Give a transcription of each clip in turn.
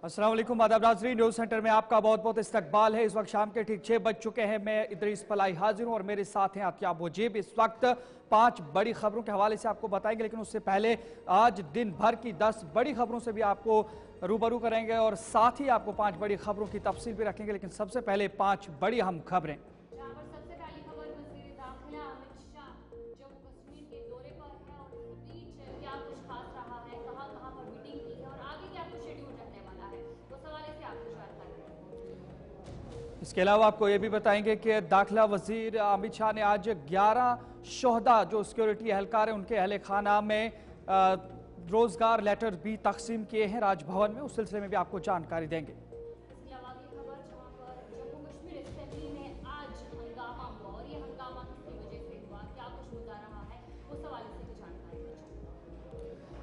अस्सलाम वालेकुम आदाब नाज़रीन, न्यूज़ सेंटर में आपका बहुत बहुत इस्तकबाल है। इस वक्त शाम के ठीक 6 बज चुके हैं। मैं इदरीस पलाई हाजिर हूँ और मेरे साथ हैं अत्याब वजीब। इस वक्त 5 बड़ी खबरों के हवाले से आपको बताएंगे, लेकिन उससे पहले आज दिन भर की 10 बड़ी खबरों से भी आपको रूबरू करेंगे और साथ ही आपको 5 बड़ी खबरों की तफसील भी रखेंगे। लेकिन सबसे पहले 5 बड़ी अहम खबरें। इसके अलावा आपको ये भी बताएंगे कि दाखिला वजीर अमित शाह ने आज 11 शोहदा जो सिक्योरिटी एहलकार हैं उनके अहल खाना में रोजगार लेटर भी तकसीम किए हैं राजभवन में। उस सिलसिले में भी आपको जानकारी देंगे।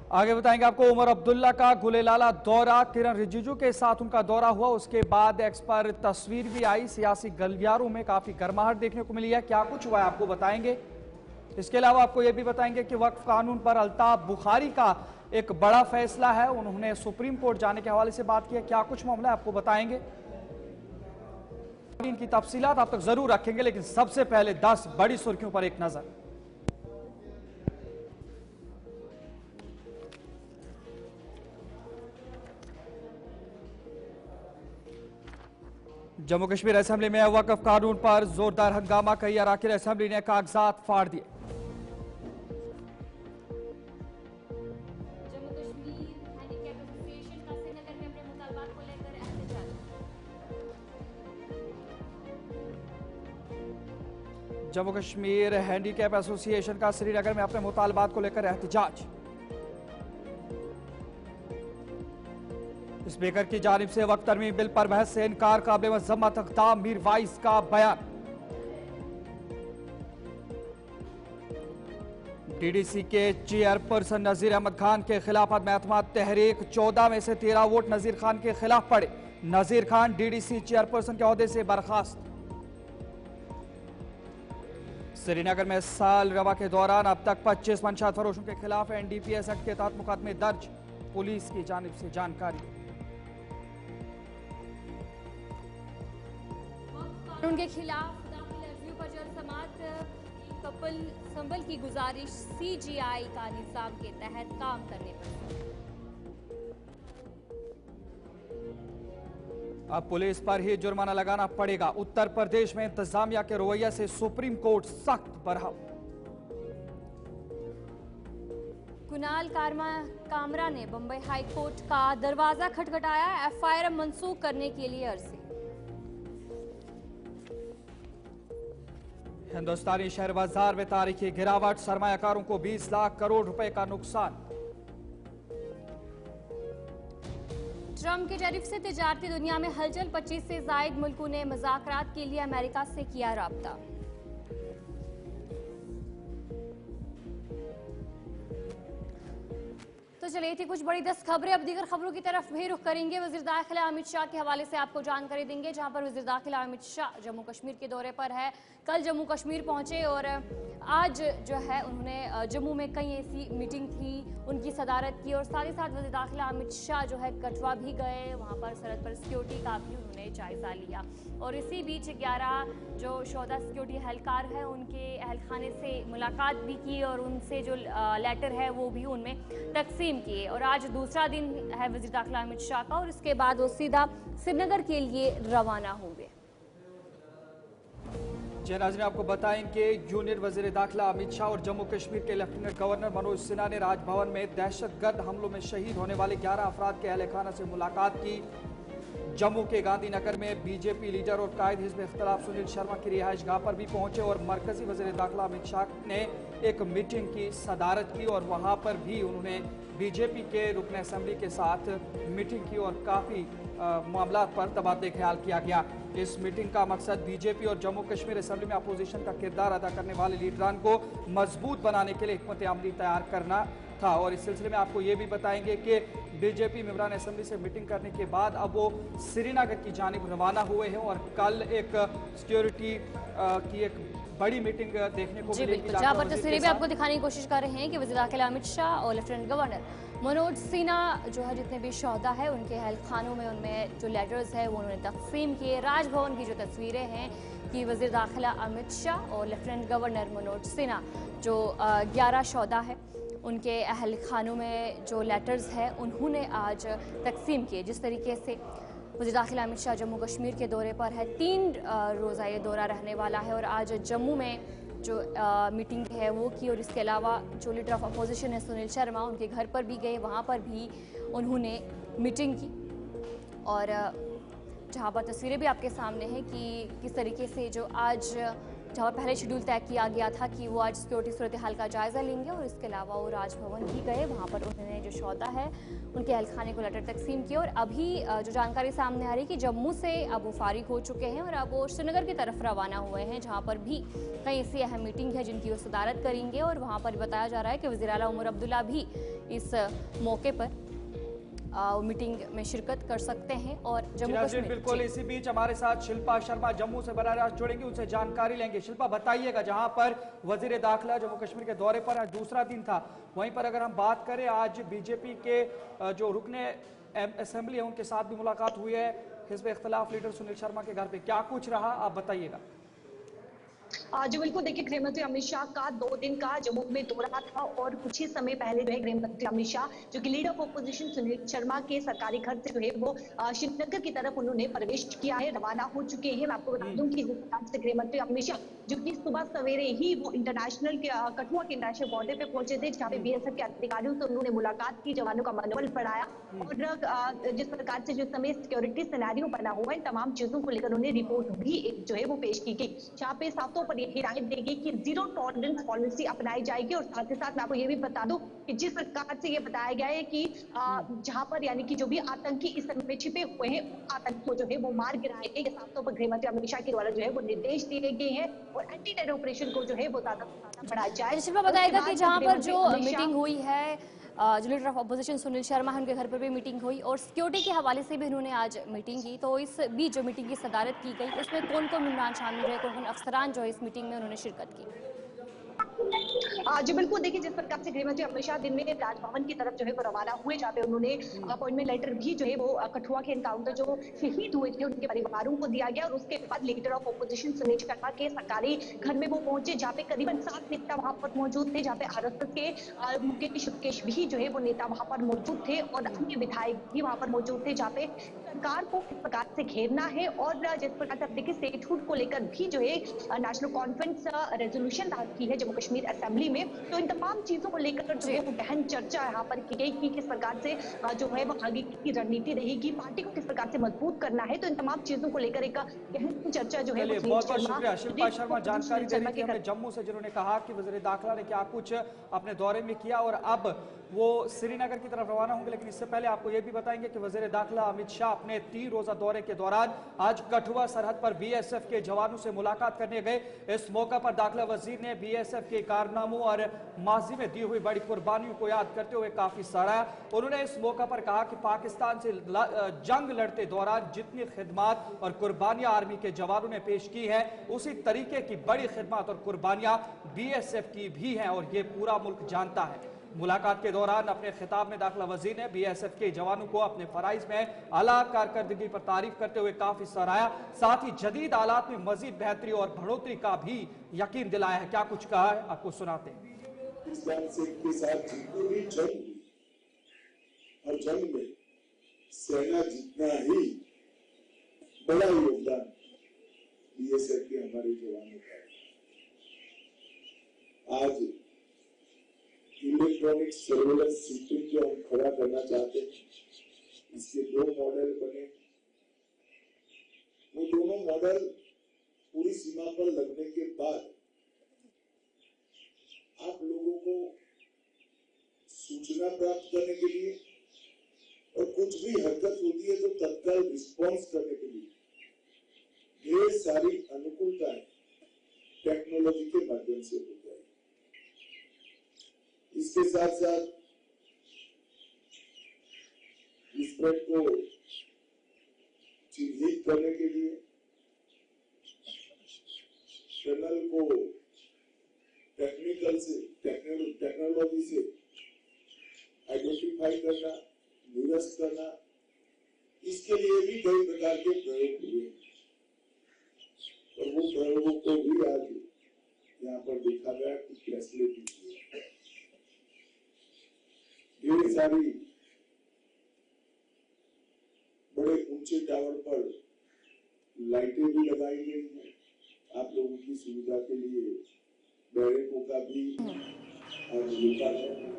आगे बताएंगे आपको उमर अब्दुल्ला का गुलेलाला दौरा, किरण रिजिजू के साथ उनका दौरा हुआ। उसके बाद एक्स पर तस्वीर भी आई। सियासी गलियारों में काफी गर्माहट देखने को मिली है। क्या कुछ हुआ है आपको बताएंगे। इसके अलावा आपको यह भी बताएंगे कि वक्फ कानून पर अल्ताफ बुखारी का एक बड़ा फैसला है। उन्होंने सुप्रीम कोर्ट जाने के हवाले से बात की है। क्या कुछ मामला है आपको बताएंगे। इनकी तफसीलात आप तक जरूर रखेंगे, लेकिन सबसे पहले 10 बड़ी सुर्खियों पर एक नजर। जम्मू कश्मीर असेंबली में वक्फ कानून पर जोरदार हंगामा, कई अराकीन असेंबली ने कागजात फाड़ दिए। जम्मू कश्मीर हैंडीकैप एसोसिएशन का श्रीनगर में अपने मुतालबात को लेकर एहतजाज। स्पीकर की जानिब से वक्त तरमीम बिल पर बहस से इनकार, काबिल मज़म्मत इक़दाम मीर वाइस का बयान। डीडीसी के चेयरपर्सन नज़ीर अहमद खान के खिलाफ अदम एतमाद तहरीक, 14 में से 13 वोट नज़ीर खान के खिलाफ पड़े। नज़ीर खान डीडीसी चेयरपर्सन के ओहदे से बर्खास्त। श्रीनगर में साल रवा के दौरान अब तक 25 मंशात फरोशों के खिलाफ एनडीपीएस एक्ट के तहत मुकदमे दर्ज, पुलिस की जानिब से जानकारी। उनके खिलाफ दाखिल अर्जियों पर जलसमात कपल संबल की गुजारिश, सीजीआई का निजाम के तहत काम करने पर। अब पुलिस पर ही जुर्माना लगाना पड़ेगा। उत्तर प्रदेश में इंतजामिया के रवैया से सुप्रीम कोर्ट सख्त बरहम। कुणाल कामरा ने बंबई हाई कोर्ट का दरवाजा खटखटाया, एफआईआर मंसूख करने के लिए अर्जी। हिंदुस्तानी शेयर बाजार में तारीखी गिरावट, सरमायाकारों को 20 लाख करोड़ रुपए का नुकसान। ट्रंप के टैरिफ से तिजारती दुनिया में हलचल, 25 से जायद मुल्कों ने मुज़ाकरात के लिए अमेरिका से किया राब्ता। तो चलिए थी कुछ बड़ी 10 खबरें। अब दीगर खबरों की तरफ भी रुख करेंगे। वज़ीर दाखिला अमित शाह के हवाले से आपको जानकारी देंगे, जहां पर वज़ीर दाखिला अमित शाह जम्मू कश्मीर के दौरे पर है। कल जम्मू कश्मीर पहुंचे और आज जो है उन्होंने जम्मू में कई ऐसी मीटिंग थी, उनकी सदारत की और साथ ही साथ वज़ीर दाखिला अमित शाह जो है कठुआ भी गए। वहां पर सरहद पर सिक्योरिटी का भी उन्होंने जायजा लिया और इसी बीच 11 जो शोहदा सिक्योरिटी एहलकार है उनके अहलखाने से मुलाकात भी की और उनसे जो लेटर है वो भी उनमें तकसीम किए। और आज दूसरा दिन है वज़ीर दाखिला अमित शाह का और इसके बाद वो सीधा श्रीनगर के लिए रवाना होंगे। जी नाज़रीन, आपको बताएं कि यूनियन वज़ीर दाखिला अमित शाह और जम्मू कश्मीर के लेफ्टिनेंट गवर्नर मनोज सिन्हा ने राजभवन में दहशतगर्द हमलों में शहीद होने वाले 11 अफराद के अहल खाना से मुलाकात की। जम्मू के गांधीनगर में बीजेपी लीडर और कायद हिज़्ब इख्तिलाफ सुनील शर्मा की रिहाइश गाह पर भी पहुंचे और मरकजी वज़ीर दाखिला अमित शाह ने एक मीटिंग की सदारत की और वहां पर भी उन्होंने बीजेपी के रुकन असम्बली के साथ मीटिंग की और काफ़ी मामला पर तबादले ख्याल किया गया। इस मीटिंग का मकसद बीजेपी और जम्मू कश्मीर असम्बली में अपोजिशन का किरदार अदा करने वाले लीडरान को मजबूत बनाने के लिए हिकमत अमली तैयार करना था। और इस सिलसिले में आपको ये भी बताएंगे कि बीजेपी मेंबरान असम्बली से मीटिंग करने के बाद अब वो श्रीनगर की जानिब रवाना हुए हैं और कल एक सिक्योरिटी की एक बड़ी मीटिंग देखने को मिलेगी, जहां पर तस्वीरें भी आपको दिखाने की कोशिश कर रहे हैं कि वज़ीर दाखिला अमित शाह और लेफ्टिनेंट गवर्नर मनोज सिन्हा जो है जितने भी शोहदा है उनके अहल खानों में उनमें जो लेटर्स है वो उन्होंने तकसीम किए। राजभवन की जो तस्वीरें हैं कि वज़ीर दाखिला अमित शाह और लेफ्टिनेंट गवर्नर मनोज सिन्हा जो 11 शोहदा है उनके अहल खानों में जो लेटर्स है उन्होंने आज तकसीम किए। जिस तरीके से वज़ीर दाखिला अमित शाह जम्मू कश्मीर के दौरे पर है, 3 रोज़ा ये दौरा रहने वाला है और आज जम्मू में जो मीटिंग है वो की और इसके अलावा जो लीडर ऑफ अपोजिशन है सुनील शर्मा उनके घर पर भी गए, वहाँ पर भी उन्होंने मीटिंग की। और जहाँ पर तस्वीरें भी आपके सामने हैं कि किस तरीके से जो आज जहाँ पहले शेड्यूल तय किया गया था कि वो आज सिक्योरिटी सूरत हाल का जायज़ा लेंगे और इसके अलावा वो राजभवन भी गए, वहाँ पर उन्होंने जो शोहदा है उनके अहलखाने को लेटर तकसीम किया। और अभी जो जानकारी सामने आ रही है कि जम्मू से अब वो फारिग हो चुके हैं और अब वो श्रीनगर की तरफ रवाना हुए हैं, जहाँ पर भी कई ऐसी अहम मीटिंग है जिनकी वो सदारत करेंगे। और वहाँ पर बताया जा रहा है कि वज़ीर आला उमर अब्दुल्ला भी इस मौके पर मीटिंग में शिरकत कर सकते हैं। और जम्मू कश्मीर बिल्कुल, इसी बीच हमारे साथ शिल्पा शर्मा जम्मू से बराह रास्त जुड़ेंगे, उनसे जानकारी लेंगे। शिल्पा, बताइएगा, जहां पर वजीर दाखिला जम्मू कश्मीर के दौरे पर आज दूसरा दिन था, वहीं पर अगर हम बात करें आज बीजेपी के जो रुकने असेंबली है उनके साथ भी मुलाकात हुई है, हिज़्ब इख्तिलाफ लीडर सुनील शर्मा के घर पे क्या कुछ रहा, आप बताइएगा। जी बिल्कुल, देखिए गृह मंत्री अमित शाह का 2 दिन का जम्मू में दौरा था और कुछ ही समय पहले जो है गृह मंत्री अमित शाह जो कि leader of opposition Sunil Sharma के सरकारी घर से जो है वो श्रीनगर की तरफ उन्होंने प्रवेश किया है, रवाना हो चुके हैं। मैं आपको बता दूं कि जिस प्रकार से गृह मंत्री अमित शाह जो कि सुबह सवेरे ही वो इंटरनेशनल कठुआ के इंटरनेशनल बॉर्डर पे पहुंचे थे, जहाँ पे बीएसएफ के अधिकारियों से उन्होंने मुलाकात की, जवानों का मनोबल बढ़ाया और जिस प्रकार से जो समय सिक्योरिटी सिनेरियो बना हुआ है तमाम चीजों को लेकर उन्हें रिपोर्ट भी जो है वो पेश की गई, जहाँ पे साफ तौर पर हिदायत देगी कि जीरो टॉलरेंस पॉलिसी अपनाई जाएगी। और साथ ही साथ मैं आपको ये भी बता दूं कि जिस प्रकार से ये बताया गया है कि जहां पर यानी कि जो भी आतंकी इस समय में छिपे हुए हैं आतंकी को जो है वो मार गिराएंगे, साफ तौर पर गृह मंत्री अमित शाह के द्वारा जो है वो निर्देश दिए गए हैं और एंटी टेरर ऑपरेशन को जो है वो ज्यादा बढ़ाया जाए। शिल्पा बताएगा कि जहाँ पर जो मीटिंग हुई है जो leader of opposition Sunil Sharma है उनके घर पर भी मीटिंग हुई और सिक्योरिटी के हवाले से भी उन्होंने आज मीटिंग की, तो इस बीच जो मीटिंग की सदारत की गई उसमें कौन कौन मेहमान शामिल रहे, कौन कौन अफसरान जो है इस मीटिंग में उन्होंने शिरकत की? जी बिल्कुल, देखिए जिस प्रकार से गृह मंत्री अमित शाह दिन में राजभवन की तरफ जो है वो रवाना हुए, जहाँ पे उन्होंने अपॉइंटमेंट लेटर भी जो है वो कठुआ के एनकाउंटर जो शहीद हुए थे उनके परिवारों को दिया गया और उसके बाद leader of opposition Sunil Sharma के सरकारी घर में वो पहुंचे, जहाँ पे करीबन 7 नेता वहां पर मौजूद थे, जहाँ पे आरएसएस के मुकेश सुकेश भी जो है वो नेता वहां पर मौजूद थे और अन्य विधायक भी वहां पर मौजूद थे, जहाँ पे सरकार को किस प्रकार से घेरना है और जिस प्रकार से देखिए स्टेटहुड को लेकर भी जो है नेशनल कॉन्फ्रेंस रेजोल्यूशन पास की है जम्मू कश्मीर असेंबली में, तो इन तमाम चीजों को लेकर जो है वो गहन चर्चा यहाँ पर की गई कि किस प्रकार से जो है वो आगे की रणनीति रहेगी, पार्टी को किस प्रकार से मजबूत करना है, तो इन तमाम चीजों को लेकर एक गहन चर्चा जो है बहुत बहुत शुक्रिया शिल्पा शर्मा, जानकारी दे रही थी हमें जम्मू से, जिन्होंने कहा कि वज़ीर दाखिला ने क्या कुछ अपने दौरे में किया और अब वो श्रीनगर की तरफ रवाना होंगे। लेकिन इससे पहले आपको ये भी बताएंगे कि वज़ीर दाखिला अमित शाह अपने 3 रोजा दौरे के दौरान आज कठुआ सरहद पर बीएसएफ के जवानों से मुलाकात करने गए। इस मौका पर दाखिला वजीर ने बीएसएफ के कारनामों और माजी में दी हुई बड़ी कुर्बानियों को याद करते हुए काफी सराहा। उन्होंने इस मौका पर कहा कि पाकिस्तान से जंग लड़ते दौरान जितनी खिदमत और कुर्बानियां आर्मी के जवानों ने पेश की है उसी तरीके की बड़ी खिदमत और कुर्बानियां बीएसएफ की भी हैं और ये पूरा मुल्क जानता है। मुलाकात के दौरान अपने खिताब में दाखिला वजीर ने बीएसएफ के जवानों को अपने फराइज में आला कारकर्दगी पर तारीफ करते हुए काफी सराहा, साथ ही जदीद आलात में मजीद बेहतरी और बढ़ोतरी का भी यकीन दिलाया है। क्या कुछ कहा है आपको सुनाते हैं। के साथ जितनी भी जंग हुई और जंग में सेना जितना ही बड़ा योगदान बीएसएफ के हमारे जवानों का, आज इलेक्ट्रॉनिक सर्वेलेंस सिस्टम जो हम खड़ा करना चाहते हैं, इसके 2 मॉडल बने। वो दोनों मॉडल पूरी सीमा पर लगने के बाद आप लोगों को सूचना प्राप्त करने के लिए और कुछ भी हरकत होती है तो तत्काल रिस्पॉन्स करने के लिए ढेर सारी अनुकूलताएं टेक्नोलॉजी के माध्यम से हो जाए। इसके साथ साथ स्प्रेड को चिन्हित करने के लिए टनल को टेक्नोलॉजी से आइडेंटिफाई करना, निरस्त करना, इसके लिए भी कई प्रकार के प्रयोग हुए और वो प्रयोगों को भी आज यहाँ पर देखा गया कि फैसले भी हुए। ढेर सारी बड़े ऊंचे टावर पर लाइटें भी लगाई गई हैं आप लोगों की सुविधा के लिए। बैरकों का भी लोकार्पण।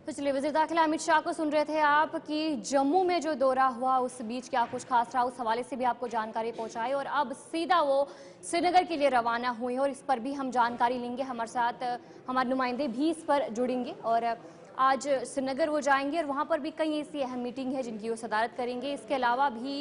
तो चलिए, वज़ीर दाखिला अमित शाह को सुन रहे थे आप कि जम्मू में जो दौरा हुआ उस बीच क्या कुछ खास रहा, उस हवाले से भी आपको जानकारी पहुंचाई और अब सीधा वो श्रीनगर के लिए रवाना हुए और इस पर भी हम जानकारी लेंगे। हमारे साथ हमारे नुमाइंदे भी इस पर जुड़ेंगे और आज श्रीनगर वो जाएंगे और वहाँ पर भी कई ऐसी अहम मीटिंग है जिनकी वो सदारत करेंगे। इसके अलावा भी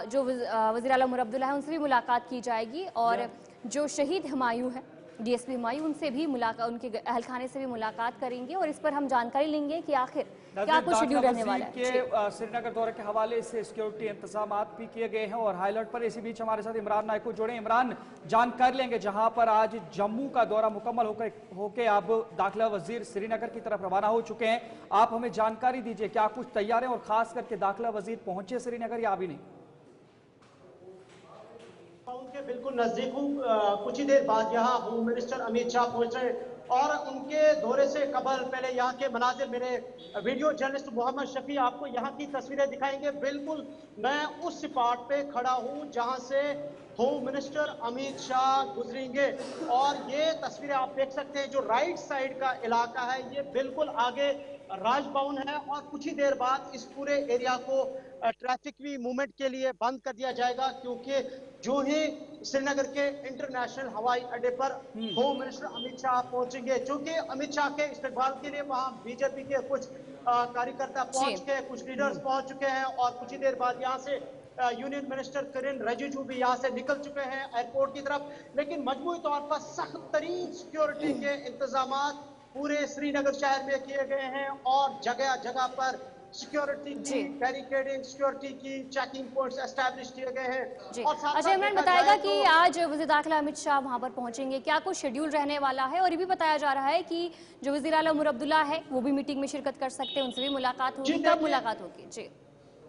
जो वज़ीर आला उमर अब्दुल्ला है उनसे भी मुलाकात की जाएगी और जो शहीद हुमायूं है डीएसपी हुमायूं उनसे भी मुलाकात, उनके अहल खाने से भी मुलाकात करेंगे और इस पर हम जानकारी लेंगे कि आखिर क्या कुछ शेड्यूल रहने वाला है। श्रीनगर दौरे के हवाले से सिक्योरिटी इंतजाम भी किए गए हैं और हाईलाइट पर इसी बीच हमारे साथ इमरान नायक को जोड़े। इमरान, जानकारी लेंगे जहां पर आज जम्मू का दौरा मुकम्मल होकर अब दाखिला वजीर श्रीनगर की तरफ रवाना हो चुके हैं। आप हमें जानकारी दीजिए क्या कुछ तैयार है और खास करके दाखिला वजीर पहुंचे श्रीनगर या अभी नहीं? उनके बिल्कुल नजदीक हूँ। कुछ ही देर बाद यहाँ होम मिनिस्टर अमित शाह पहुंच रहे और उनके दौरे से कबल पहले यहाँ के मनाजिर मेरे वीडियो जर्नलिस्ट मोहम्मद शफी आपको यहाँ की तस्वीरें दिखाएंगे। बिल्कुल मैं उस स्पॉट पे खड़ा हूँ जहाँ से होम मिनिस्टर अमित शाह गुजरेंगे और ये तस्वीरें आप देख सकते हैं। जो राइट साइड का इलाका है ये बिल्कुल आगे राजभवन है और कुछ ही देर बाद इस पूरे एरिया को ट्रैफिक भी मूवमेंट के लिए बंद कर दिया जाएगा, क्योंकि जो ही श्रीनगर के इंटरनेशनल हवाई अड्डे पर होम मिनिस्टर अमित शाह पहुंचेंगे, चूंकि अमित शाह के इस्तेमाल के लिए वहां बीजेपी के कुछ कार्यकर्ता पहुंच के, कुछ लीडर्स पहुंच चुके हैं और कुछ ही देर बाद यहां से यूनियन मिनिस्टर किरेन रिजिजू भी यहां से निकल चुके हैं एयरपोर्ट की तरफ। लेकिन मजमूई तौर पर सख्त तरीन सिक्योरिटी के इंतजाम पूरे श्रीनगर शहर में किए गए हैं और जगह जगह पर सिक्योरिटी की बैरिकेडिंग, सिक्योरिटी की चेकिंग पॉइंट्स एस्टैब्लिश किए गए हैं। और अच्छा, इमरान बताएगा कि आज वज़ीर दाखिला अमित शाह वहां पर पहुंचेंगे, क्या कुछ शेड्यूल रहने वाला है? और ये भी बताया जा रहा है कि जो वज़ीर आला उमर अब्दुल्ला है वो भी मीटिंग में शिरकत कर सकते हैं, उनसे भी मुलाकात होगी। कब मुलाकात होगी? जी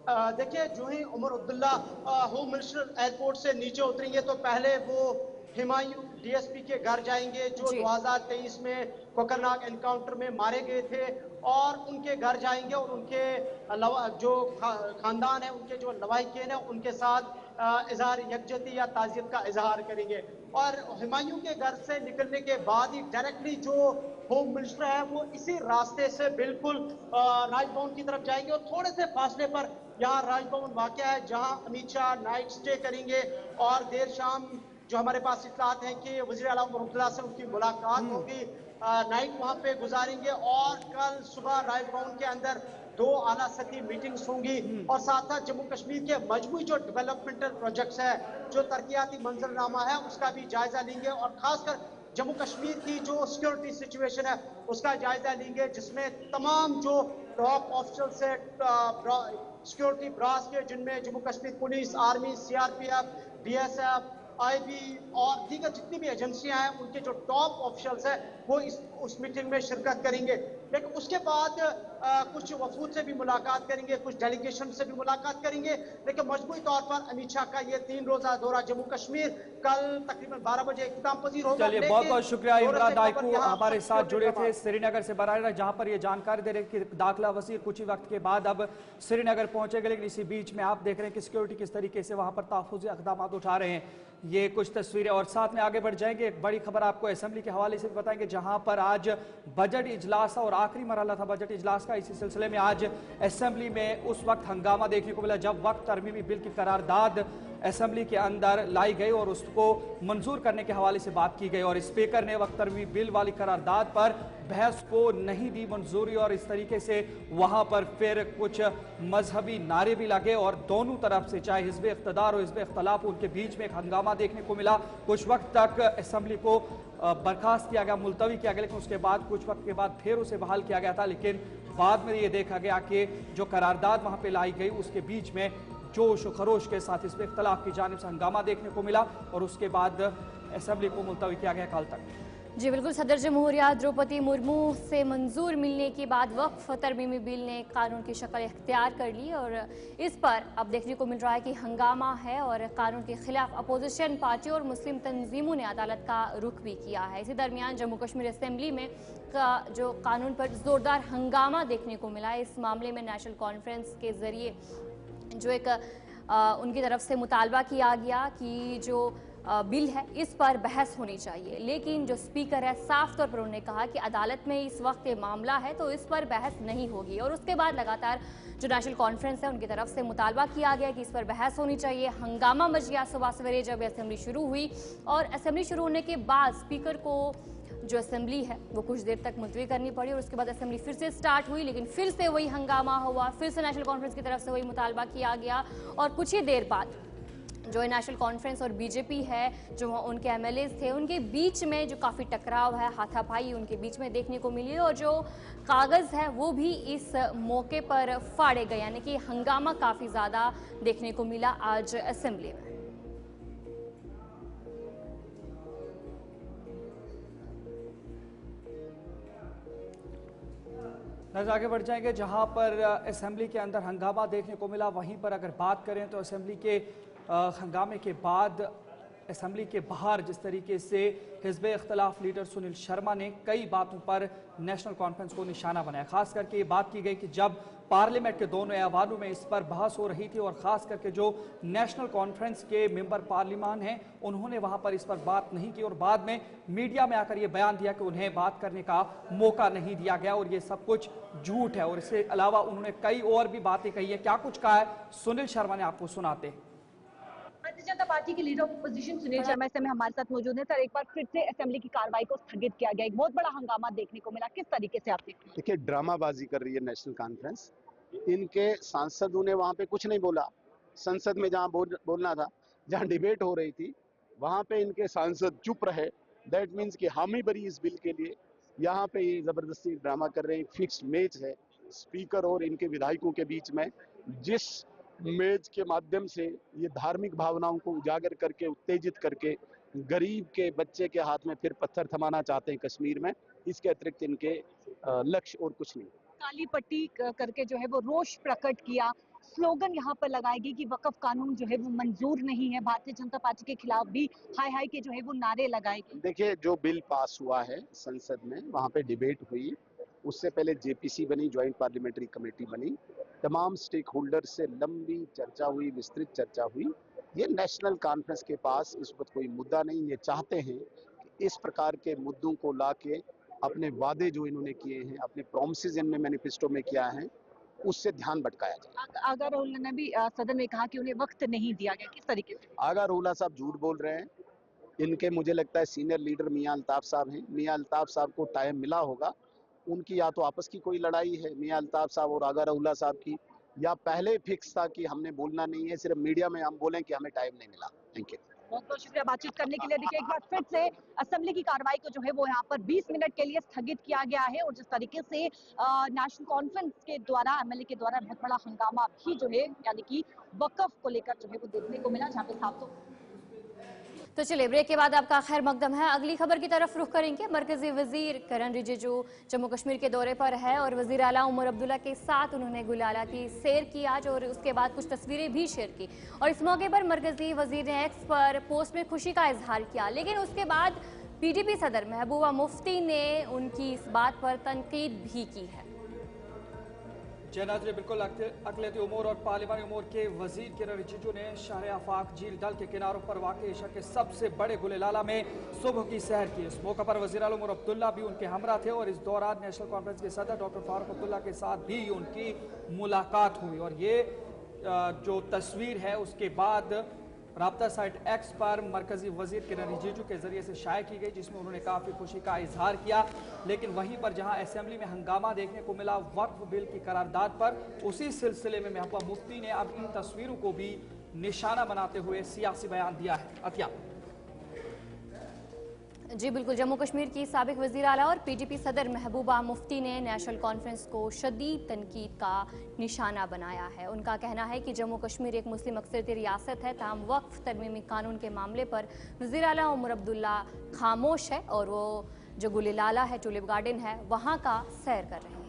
देखिए, जो ही Omar Abdullah home minister airport से नीचे उतरेंगे तो पहले वो हुमायूं डीएसपी के घर जाएंगे जो 2023 में कोकरनाग एनकाउंटर में मारे गए थे और उनके घर जाएंगे और उनके जो खानदान है, उनके जो लवाहिकीन है, उनके साथ इजहार यकजहती या ताज़ियत का इजहार करेंगे। और हुमायूं के घर से निकलने के बाद ही डायरेक्टली जो होम मिनिस्टर है वो इसी रास्ते से बिल्कुल राजभवन की तरफ जाएंगे और थोड़े से फासले पर यहाँ राजभवन वाक़या है जहाँ अमित शाह नाइट स्टे करेंगे और देर शाम जो हमारे पास इत्तलात हैं कि वज़ीर आला उमर अब्दुल्ला से उनकी मुलाकात होगी, नाइट वहाँ पे गुजारेंगे और कल सुबह राजभवन के अंदर 2 आला सतही मीटिंग्स होंगी और साथ साथ जम्मू कश्मीर के मजमूई जो डेवलपमेंटल प्रोजेक्ट्स है, जो तरक्याती मंजरनामा है, उसका भी जायजा लेंगे और खासकर जम्मू कश्मीर की जो सिक्योरिटी सिचुएशन है उसका जायजा लेंगे, जिसमें तमाम जो टॉप ऑफिसर्स है सिक्योरिटी ब्रांच के, जिनमें Jammu Kashmir police, army, CRPF, BSF, IB और दीगर जितनी भी एजेंसियां हैं, उनके जो टॉप ऑफिशियल्स हैं वो उस मीटिंग में शिरकत करेंगे। लेकिन उसके बाद कुछ वफूद से भी मुलाकात करेंगे, कुछ डेलीगेशन से भी मुलाकात करेंगे। लेकिन मजबूरी तौर पर अमित शाह का ये 3 रोजा दौरा जम्मू कश्मीर कल तकरीबन 12 बजे इख्तिताम पजीर होगा। चलिए, बहुत बहुत शुक्रिया इमरान नायक हमारे साथ जुड़े थे श्रीनगर से बराह, जहां पर ये जानकारी दे रहे कि दाखिला वजीर कुछ ही वक्त के बाद अब श्रीनगर पहुंचेंगे। लेकिन इसी बीच में आप देख रहे हैं कि सिक्योरिटी किस तरीके से वहां पर तहफ़्फ़ुज़ी इक़दाम उठा रहे हैं। ये कुछ तस्वीरें और साथ में आगे बढ़ जाएंगे। एक बड़ी खबर आपको असेंबली के हवाले से बताएंगे, जहां पर आज बजट इजलास और आखिरी मरहला था बजट इजलास का। इसी सिलसिले में आज असेंबली में उस वक्त हंगामा देखने को मिला जब वक्त तरमीमी बिल की करारदाद असेंबली के अंदर लाई गई और उसको मंजूर करने के हवाले से बात की गई और स्पीकर ने वक्त तरमीमी बिल वाली करारदाद पर बहस को नहीं दी मंजूरी और इस तरीके से वहां पर फिर कुछ मजहबी नारे भी लगे और दोनों तरफ से चाहे हिज़्ब इख्तिदार और हिज़्ब इख्तिलाफ उनके बीच में एक हंगामा देखने को मिला। कुछ वक्त तक असेंबली को बर्खास्त किया गया, मुलतवी किया गया, लेकिन उसके बाद कुछ वक्त के बाद फिर उसे बहाल किया गया था। लेकिन बाद में ये देखा गया कि जो करारदाद वहां पे लाई गई उसके बीच में जोश खरोश के साथ इसमें इख्तलाफ की जानिब से हंगामा देखने को मिला और उसके बाद असेंबली को मुलतवी किया गया कल तक। जी बिल्कुल, सदर जमहूरिया द्रौपदी मुर्मू से मंजूर मिलने के बाद वक्फ तरमीमी बिल ने कानून की शक्ल इख्तियार कर ली और इस पर अब देखने को मिल रहा है कि हंगामा है और कानून के खिलाफ अपोजिशन पार्टी और मुस्लिम तंजीमों ने अदालत का रुख भी किया है। इसी दरमियान जम्मू कश्मीर असेंबली में जो कानून पर जोरदार हंगामा देखने को मिला है। इस मामले में नेशनल कॉन्फ्रेंस के जरिए जो एक उनकी तरफ से मुतालबा किया गया कि जो बिल है इस पर बहस होनी चाहिए, लेकिन जो स्पीकर है साफ तौर पर उन्होंने कहा कि अदालत में इस वक्त ये मामला है तो इस पर बहस नहीं होगी। और उसके बाद लगातार जो नेशनल कॉन्फ्रेंस है उनकी तरफ से मुतालबा किया गया कि इस पर बहस होनी चाहिए। हंगामा मच गया सुबह सवेरे जब असेंबली शुरू हुई और असेंबली शुरू होने के बाद स्पीकर को जो असेंबली है वो कुछ देर तक मुलतवी करनी पड़ी और उसके बाद असेंबली फिर से स्टार्ट हुई, लेकिन फिर से वही हंगामा हुआ, फिर से नेशनल कॉन्फ्रेंस की तरफ से वही मुतालबा किया गया और कुछ ही देर बाद जो नेशनल कॉन्फ्रेंस और बीजेपी है, जो उनके एमएलए थे, उनके बीच में जो काफ़ी टकराव है, हाथापाई उनके बीच में देखने को मिली और जो कागज़ है वो भी इस मौके पर फाड़े गए, यानी कि हंगामा काफ़ी ज़्यादा देखने को मिला आज असेंबली में। नजर आगे बढ़ जाएंगे, जहां पर असेंबली के अंदर हंगामा देखने को मिला, वहीं पर अगर बात करें तो असेंबली के हंगामे के बाद असेंबली के बाहर जिस तरीके से हिज़्ब इख्तिलाफ लीडर सुनील शर्मा ने कई बातों पर नेशनल कॉन्फ्रेंस को निशाना बनाया। खास करके ये बात की गई कि जब पार्लियामेंट के दोनों ऐवानों में इस पर बहस हो रही थी और ख़ास करके जो नेशनल कॉन्फ्रेंस के मेंबर पार्लियामान हैं उन्होंने वहां पर इस पर बात नहीं की और बाद में मीडिया में आकर ये बयान दिया कि उन्हें बात करने का मौका नहीं दिया गया और ये सब कुछ झूठ है। और इसके अलावा उन्होंने कई और भी बातें कही है। क्या कुछ कहा है सुनील शर्मा ने, आपको सुनाते हैं। भारतीय जनता पार्टी के leader of opposition Sunil Sharma इस समय हमारे साथ मौजूद है। सर, एक बार फिर से असेंबली की कार्रवाई को स्थगित किया गया, एक बहुत बड़ा हंगामा देखने को मिला, किस तरीके से आप देखते हैं? देखिए, ड्रामाबाजी कर रही है नेशनल कॉन्फ्रेंस। इनके सांसदों ने वहां पे कुछ नहीं बोला। संसद में जहां बोलना था, जहां डिबेट हो रही थी, वहां पे इनके सांसद चुप रहे। दैट मीन्स कि हामी भरी इस बिल के लिए। यहाँ पे ये जबरदस्ती ड्रामा कर रहे हैं। फिक्स्ड मैच है स्पीकर और इनके विधायकों के बीच में, जिस मैच के माध्यम से ये धार्मिक भावनाओं को उजागर करके, उत्तेजित करके गरीब के बच्चे के हाथ में फिर पत्थर थमाना चाहते हैं कश्मीर में। इसके अतिरिक्त इनके लक्ष्य और कुछ नहीं। काली पट्टी करके जो है वो रोष प्रकट किया, स्लोगन यहाँ पर लगाएगी कि वक्फ कानून जो है वो मंजूर नहीं है। भारतीय जनता पार्टी के खिलाफ भी हाय हाय के जो है वो नारे लगाएगी। देखिए, जो बिल पास हुआ है संसद में, वहाँ पे डिबेट हुई, उससे पहले जेपीसी बनी, ज्वाइंट पार्लियामेंट्री कमेटी बनी, तमाम स्टेक होल्डर से लंबी चर्चा हुई, विस्तृत चर्चा हुई। ये नेशनल कॉन्फ्रेंस के पास इस वक्त कोई मुद्दा नहीं। ये चाहते हैं कि इस प्रकार के मुद्दों को लाके अपने वादे जो इन्होंने किए हैं, अपने प्रॉमिसेस इनमें मैनिफेस्टो में किया है, उससे ध्यान भटकाया जाए। आगा रोहला ने भी सदन में कहा कि उन्हें वक्त नहीं दिया गया, किस तरीके से? आगा रोहला साहब झूठ बोल रहे हैं। इनके मुझे लगता है सीनियर लीडर मियां अल्ताफ साहब हैं। मियां अल्ताफ साहब को टाइम मिला होगा। उनकी या तो आपस की कोई लड़ाई है मियां अल्ताफ साहब और आगा रोहला साहब की, या पहले फिक्स था कि हमने बोलना नहीं है, सिर्फ मीडिया में हम बोलें कि हमें टाइम नहीं मिला। Thank you. बहुत बहुत शुक्रिया बातचीत करने के लिए। देखिए, एक बार फिर से असेंबली की कार्रवाई को जो है वो यहाँ पर 20 मिनट के लिए स्थगित किया गया है और जिस तरीके से नेशनल कॉन्फ्रेंस के द्वारा, एमएलए के द्वारा बहुत बड़ा हंगामा भी जो है यानी कि वक्फ को लेकर जो है वो देखने को मिला, जहाँ पे साफ तो चलिए ब्रेक के बाद आपका खैर मकदम है। अगली खबर की तरफ रुख करेंगे। मरकजी वजीर किरण रिजिजू जम्मू कश्मीर के दौरे पर है और वजीर आला उमर अब्दुल्ला के साथ उन्होंने गुलाला की सैर की आज और उसके बाद कुछ तस्वीरें भी शेयर की और इस मौके पर मरकजी वजीर ने एक्स पर पोस्ट में खुशी का इजहार किया, लेकिन उसके बाद पीडीपी सदर महबूबा मुफ्ती ने उनकी इस बात पर तनकीद भी की है। जय नाज़रीन, बिल्कुल अक़लियती उमूर और पार्लिमानी उमूर के वजीर किरण रिजिजू ने शहर आफाक झील डल के किनारों पर वाक़ एशिया के सबसे बड़े गुलेलाला में सुबह की सैर की। इस मौके पर वज़ीर आला उमर अब्दुल्ला भी उनके हमरा थे और इस दौरान नेशनल कॉन्फ्रेंस के सदर डॉक्टर फारूक अब्दुल्ला के साथ भी उनकी मुलाकात हुई और ये जो तस्वीर है उसके बाद राब्ता साइट एक्स पर मरकजी वजीर किरण रिजिजू के जरिए से शाया की गई, जिसमें उन्होंने काफ़ी खुशी का इजहार किया। लेकिन वहीं पर जहां असेंबली में हंगामा देखने को मिला वक्फ बिल की करारदाद पर, उसी सिलसिले में महबूबा मुफ्ती ने अब इन तस्वीरों को भी निशाना बनाते हुए सियासी बयान दिया है। अतिया जी बिल्कुल, जम्मू कश्मीर की साबिक वज़ीर आला और पीडीपी सदर महबूबा मुफ्ती ने नेशनल कॉन्फ्रेंस को शदीद तनकीद का निशाना बनाया है। उनका कहना है कि जम्मू कश्मीर एक मुस्लिम अक्सरियती रियासत है, ताहम वक्फ तरमीमी कानून के मामले पर वज़ीर आला उमर अब्दुल्ला खामोश है और वो जो गुलीलाला है, टुलिप गार्डन है, वहां का सैर कर रहे हैं।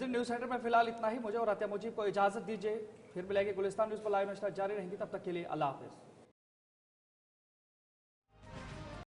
न्यूज सेंटर में फिलहाल इतना ही। मुझे और अत्या मुजीब को इजाजत दीजिए, फिर मिलेंगे। गुलिस्तान न्यूज पर लाइव नशर जारी रहेंगी, तब तक के लिए अल्लाह हाफिज।